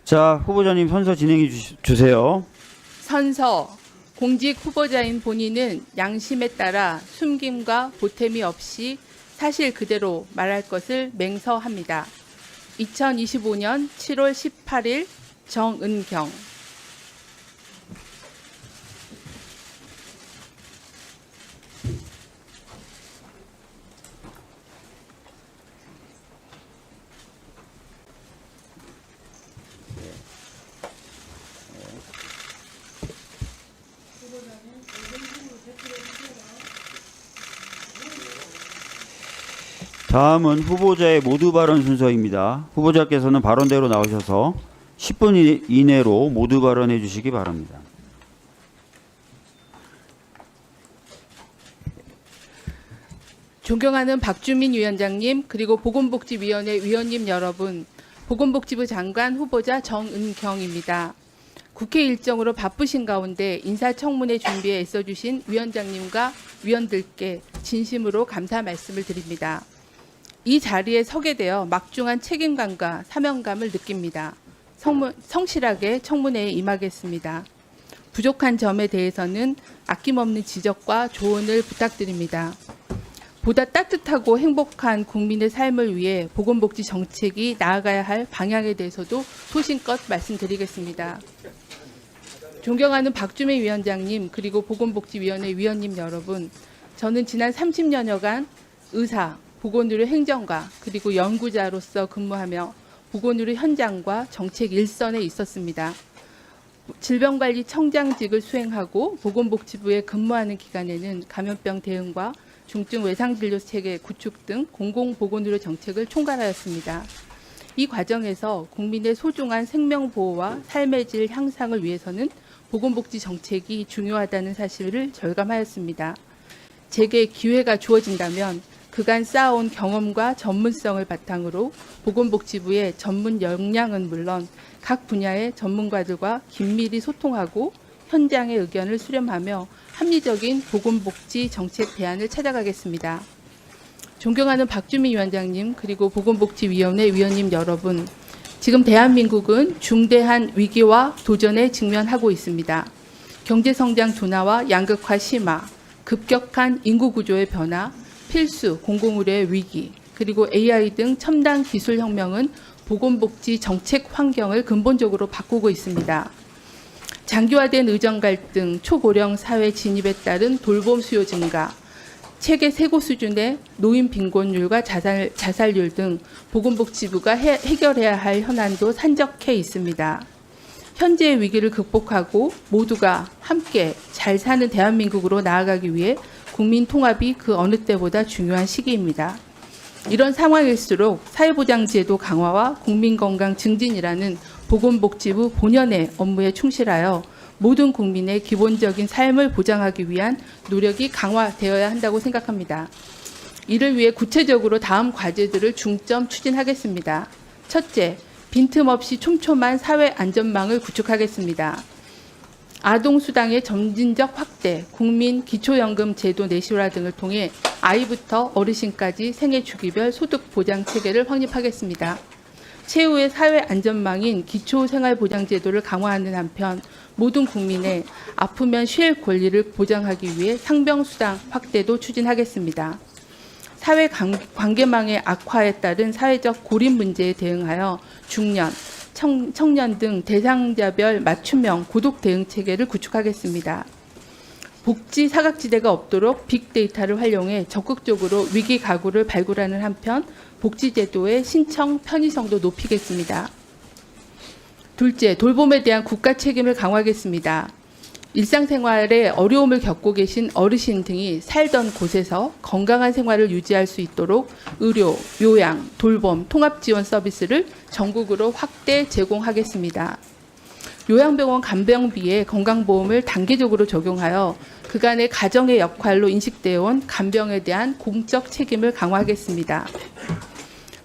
자, 후보자님 선서 진행해 주세요. 선서. 공직 후보자인 본인은 양심에 따라 숨김과 보탬이 없이 사실 그대로 말할 것을 맹서합니다. 2025년 7월 18일 정은경. 다음은 후보자의 모두 발언 순서입니다. 후보자께서는 발언대로 나오셔서 10분 이내로 모두 발언해 주시기 바랍니다. 존경하는 박주민 위원장님, 그리고 보건복지위원회 위원님 여러분, 보건복지부 장관 후보자 정은경입니다. 국회 일정으로 바쁘신 가운데 인사청문회 준비에 애써주신 위원장님과 위원들께 진심으로 감사 말씀을 드립니다. 이 자리에 서게 되어 막중한 책임감과 사명감을 느낍니다. 성실하게 청문회에 임하겠습니다. 부족한 점에 대해서는 아낌없는 지적과 조언을 부탁드립니다. 보다 따뜻하고 행복한 국민의 삶을 위해 보건복지 정책이 나아가야 할 방향에 대해서도 소신껏 말씀드리겠습니다. 존경하는 박주민 위원장님, 그리고 보건복지위원회 위원님 여러분, 저는 지난 30년여간 의사, 보건의료 행정가, 그리고 연구자로서 근무하며 보건의료 현장과 정책 일선에 있었습니다. 질병관리청장직을 수행하고 보건복지부에 근무하는 기간에는 감염병 대응과 중증 외상진료체계 구축 등 공공보건의료 정책을 총괄하였습니다. 이 과정에서 국민의 소중한 생명보호와 삶의 질 향상을 위해서는 보건복지 정책이 중요하다는 사실을 절감하였습니다. 제게 기회가 주어진다면 그간 쌓아온 경험과 전문성을 바탕으로 보건복지부의 전문 역량은 물론 각 분야의 전문가들과 긴밀히 소통하고 현장의 의견을 수렴하며 합리적인 보건복지 정책 대안을 찾아가겠습니다. 존경하는 박주민 위원장님, 그리고 보건복지위원회 위원님 여러분, 지금 대한민국은 중대한 위기와 도전에 직면하고 있습니다. 경제성장 둔화와 양극화 심화, 급격한 인구구조의 변화, 필수 공공의료의 위기, 그리고 AI 등 첨단 기술혁명은 보건복지 정책 환경을 근본적으로 바꾸고 있습니다. 장기화된 의정 갈등, 초고령 사회 진입에 따른 돌봄 수요 증가, 체계 세고 수준의 노인 빈곤율과 자살률 등 보건복지부가 해결해야 할 현안도 산적해 있습니다. 현재의 위기를 극복하고 모두가 함께 잘 사는 대한민국으로 나아가기 위해 국민 통합이 그 어느 때보다 중요한 시기입니다. 이런 상황일수록 사회보장제도 강화와 국민건강 증진이라는 보건복지부 본연의 업무에 충실하여 모든 국민의 기본적인 삶을 보장하기 위한 노력이 강화되어야 한다고 생각합니다. 이를 위해 구체적으로 다음 과제들을 중점 추진하겠습니다. 첫째, 빈틈없이 촘촘한 사회 안전망을 구축하겠습니다. 아동수당의 점진적 확대, 국민 기초연금 제도 내실화 등을 통해 아이부터 어르신까지 생애 주기별 소득 보장 체계를 확립하겠습니다. 최후의 사회 안전망인 기초생활보장제도를 강화하는 한편 모든 국민의 아프면 쉴 권리를 보장하기 위해 상병수당 확대도 추진하겠습니다. 사회 관계망의 악화에 따른 사회적 고립 문제에 대응하여 중년, 청년 등 대상자별 맞춤형 고독 대응 체계를 구축하겠습니다. 복지 사각지대가 없도록 빅데이터를 활용해 적극적으로 위기 가구를 발굴하는 한편 복지제도의 신청 편의성도 높이겠습니다. 둘째, 돌봄에 대한 국가 책임을 강화하겠습니다. 일상생활에 어려움을 겪고 계신 어르신 등이 살던 곳에서 건강한 생활을 유지할 수 있도록 의료, 요양, 돌봄, 통합지원 서비스를 전국으로 확대 제공하겠습니다. 요양병원 간병비에 건강보험을 단계적으로 적용하여 그간의 가정의 역할로 인식되어 온 간병에 대한 공적 책임을 강화하겠습니다.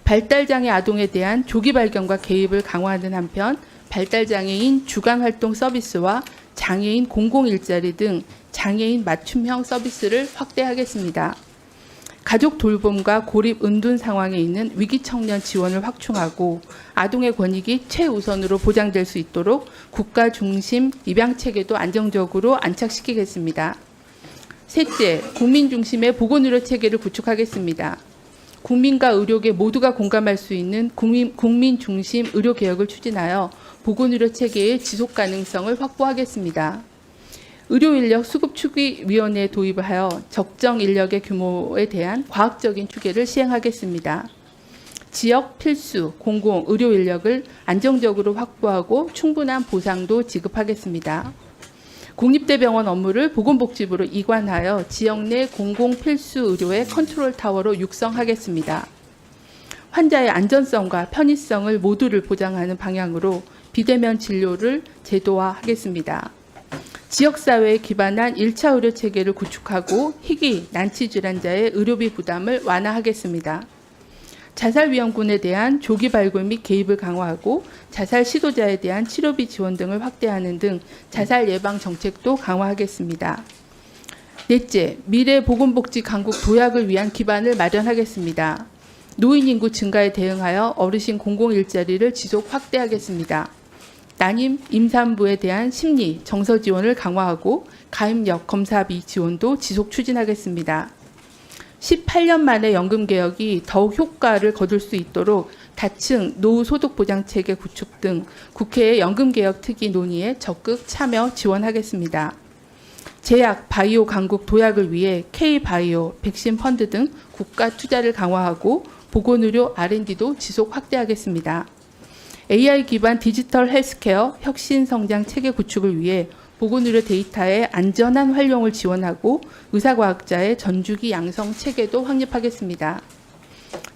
발달장애 아동에 대한 조기 발견과 개입을 강화하는 한편 발달장애인 주간활동 서비스와 장애인 공공일자리 등 장애인 맞춤형 서비스를 확대하겠습니다. 가족 돌봄과 고립 은둔 상황에 있는 위기 청년 지원을 확충하고 아동의 권익이 최우선으로 보장될 수 있도록 국가 중심 입양 체계도 안정적으로 안착시키겠습니다. 셋째, 국민 중심의 보건의료 체계를 구축하겠습니다. 국민과 의료계 모두가 공감할 수 있는 국민 중심 의료 개혁을 추진하여 보건의료 체계의 지속 가능성을 확보하겠습니다. 의료인력 수급추기위원회에 도입을 하여 적정 인력의 규모에 대한 과학적인 추계를 시행하겠습니다. 지역 필수 공공 의료 인력을 안정적으로 확보하고 충분한 보상도 지급하겠습니다. 국립대병원 업무를 보건복지부로 이관하여 지역 내 공공 필수 의료의 컨트롤 타워로 육성하겠습니다. 환자의 안전성과 편의성을 모두를 보장하는 방향으로 비대면 진료를 제도화하겠습니다. 지역사회에 기반한 1차 의료 체계를 구축하고 희귀, 난치 질환자의 의료비 부담을 완화하겠습니다. 자살 위험군에 대한 조기 발굴 및 개입을 강화하고 자살 시도자에 대한 치료비 지원 등을 확대하는 등 자살 예방 정책도 강화하겠습니다. 넷째, 미래 보건복지 강국 도약을 위한 기반을 마련하겠습니다. 노인 인구 증가에 대응하여 어르신 공공 일자리를 지속 확대하겠습니다. 난임, 임산부에 대한 심리, 정서 지원을 강화하고 가입력, 검사비 지원도 지속 추진하겠습니다. 18년 만에 연금개혁이 더욱 효과를 거둘 수 있도록 다층 노후소득보장체계 구축 등 국회의 연금개혁 특위 논의에 적극 참여 지원하겠습니다. 제약, 바이오 강국 도약을 위해 K바이오, 백신 펀드 등 국가 투자를 강화하고 보건의료 R&D도 지속 확대하겠습니다. AI 기반 디지털 헬스케어 혁신 성장 체계 구축을 위해 보건의료 데이터의 안전한 활용을 지원하고 의사과학자의 전주기 양성 체계도 확립하겠습니다.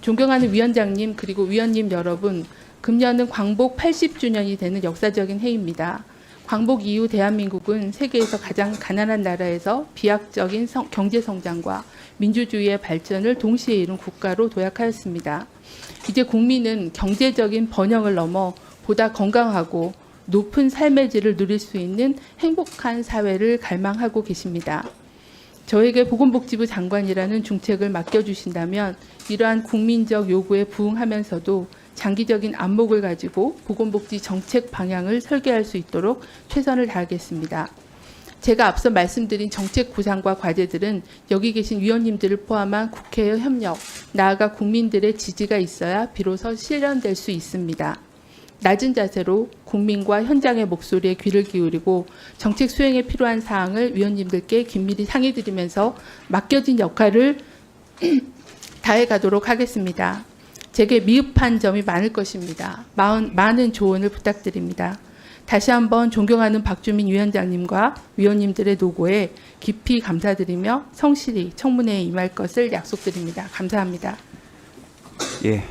존경하는 위원장님 그리고 위원님 여러분, 금년은 광복 80주년이 되는 역사적인 해입니다. 광복 이후 대한민국은 세계에서 가장 가난한 나라에서 비약적인 경제 성장과 민주주의의 발전을 동시에 이룬 국가로 도약하였습니다. 이제 국민은 경제적인 번영을 넘어 보다 건강하고 높은 삶의 질을 누릴 수 있는 행복한 사회를 갈망하고 계십니다. 저에게 보건복지부 장관이라는 중책을 맡겨주신다면 이러한 국민적 요구에 부응하면서도 장기적인 안목을 가지고 보건복지 정책 방향을 설계할 수 있도록 최선을 다하겠습니다. 제가 앞서 말씀드린 정책 구상과 과제들은 여기 계신 위원님들을 포함한 국회의 협력, 나아가 국민들의 지지가 있어야 비로소 실현될 수 있습니다. 낮은 자세로 국민과 현장의 목소리에 귀를 기울이고 정책 수행에 필요한 사항을 위원님들께 긴밀히 상의드리면서 맡겨진 역할을 다해가도록 하겠습니다. 제게 미흡한 점이 많을 것입니다. 많은 조언을 부탁드립니다. 다시 한번 존경하는 박주민 위원장님과 위원님들의 노고에 깊이 감사드리며 성실히 청문회에 임할 것을 약속드립니다. 감사합니다. 예,